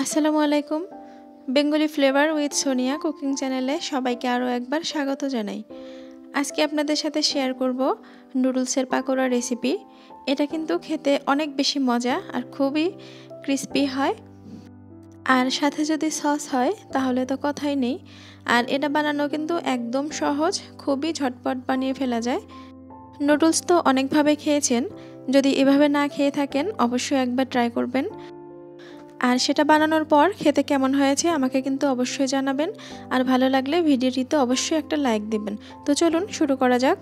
আসসালামু আলাইকুম। Bengali flavour with Sonia cooking চ্যানেলে সবাইকে আরও একবার স্বাগত জানাই। আজকে আপনাদের সাথে শেয়ার করব নুডলসের পাকোড়া রেসিপি। এটা কিন্তু খেতে অনেক বেশি মজা আর খুবই ক্রিস্পি হয়, আর সাথে যদি সস হয় তাহলে তো কথাই নেই। আর এটা বানানো কিন্তু একদম সহজ, খুবই ঝটপট বানিয়ে ফেলা যায়। নুডলস তো অনেকভাবে খেয়েছেন, যদি এভাবে না খেয়ে থাকেন অবশ্যই একবার ট্রাই করবেন। আর সেটা বানানোর পর খেতে কেমন হয়েছে আমাকে কিন্তু অবশ্যই জানাবেন, আর ভালো লাগলে ভিডিওটিতে অবশ্যই একটা লাইক দিবেন। তো চলুন শুরু করা যাক।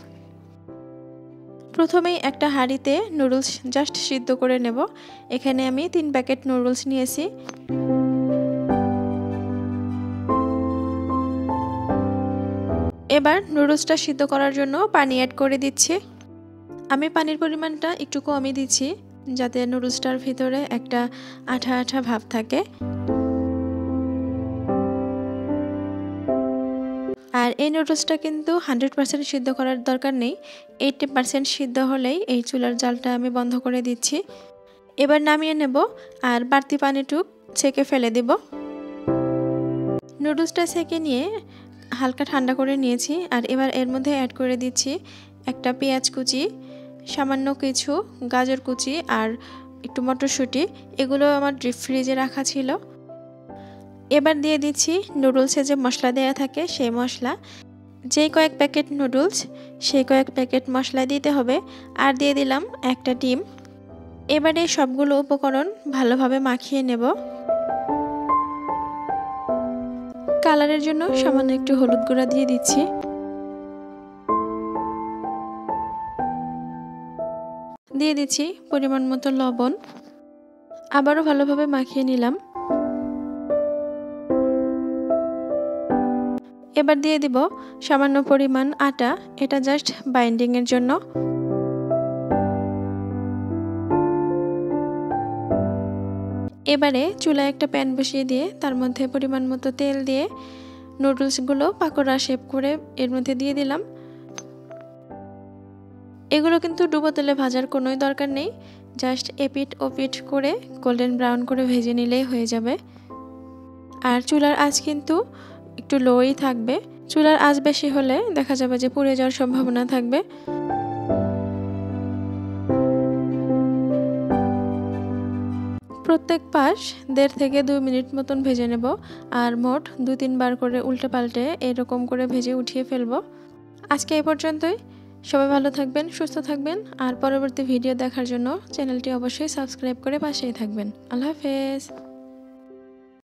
প্রথমেই একটা হাঁড়িতে নুডলস জাস্ট সিদ্ধ করে নেব। এখানে আমি 3 প্যাকেট নুডলস নিয়েছি। এবার নুডলসটা সিদ্ধ করার জন্য পানি অ্যাড করে দিচ্ছি। আমি পানির পরিমাণটা একটু কমই দিচ্ছি, যাতে নুডলসটার ভিতরে একটা আঠা আঠা ভাব থাকে। আর এই নুডলসটা কিন্তু 100% সিদ্ধ করার দরকার নেই, 80% সিদ্ধ হলেই এই চুলার জালটা আমি বন্ধ করে দিচ্ছি। এবার নামিয়ে নেব আর বাড়তি পানিটুক ছেঁকে ফেলে দেব। নুডলসটা ছেঁকে নিয়ে হালকা ঠান্ডা করে নিয়েছি। আর এবার এর মধ্যে অ্যাড করে দিচ্ছি একটা পেঁয়াজ কুচি, সামান্য কিছু গাজর কুচি আর একটু মটরশুঁটি। এগুলো আমার ডিপ ফ্রিজে রাখা ছিল। এবার দিয়ে দিচ্ছি নুডলসে যে মশলা দেয়া থাকে সেই মশলা। যেই কয়েক প্যাকেট নুডলস সেই কয়েক প্যাকেট মশলা দিতে হবে। আর দিয়ে দিলাম একটা ডিম। এবারে সবগুলো উপকরণ ভালোভাবে মাখিয়ে নেব। কালারের জন্য সামান্য একটু হলুদ গুঁড়া দিয়ে দিচ্ছি। দিয়ে দিচ্ছি পরিমাণ মতো লবণ। আবারও ভালোভাবে মাখিয়ে নিলাম। এবার দিয়ে দিব সামান্য পরিমাণ আটা, এটা জাস্ট বাইন্ডিং এর জন্য। এবারে চুলায় একটা প্যান বসিয়ে দিয়ে তার মধ্যে পরিমাণ মতো তেল দিয়ে নুডলসগুলো পাকোড়া শেপ করে এর মধ্যে দিয়ে দিলাম। এগুলো কিন্তু ডুবো তেলে ভাজার কোনোই দরকার নেই, জাস্ট এপিট ওপিট করে গোল্ডেন ব্রাউন করে ভেজে নিলেই হয়ে যাবে। আর চুলার আঁচ কিন্তু একটু লোই থাকবে। চুলার আঁচ বেশি হলে দেখা যাবে যে পুড়ে যাওয়ার সম্ভাবনা থাকবে। প্রত্যেক পাশ 1.5 থেকে 2 মিনিট মতন ভেজে নেব। আর মোট 2-3 বার করে উল্টে পাল্টে এরকম করে ভেজে উঠিয়ে ফেলবো। আজকে এই পর্যন্তই। সবাই ভালো থাকবেন, সুস্থ থাকবেন। আর পরবর্তী ভিডিও দেখার জন্য চ্যানেলটি অবশ্যই সাবস্ক্রাইব করে পাশেই থাকবেন। আল্লাহ হাফেজ।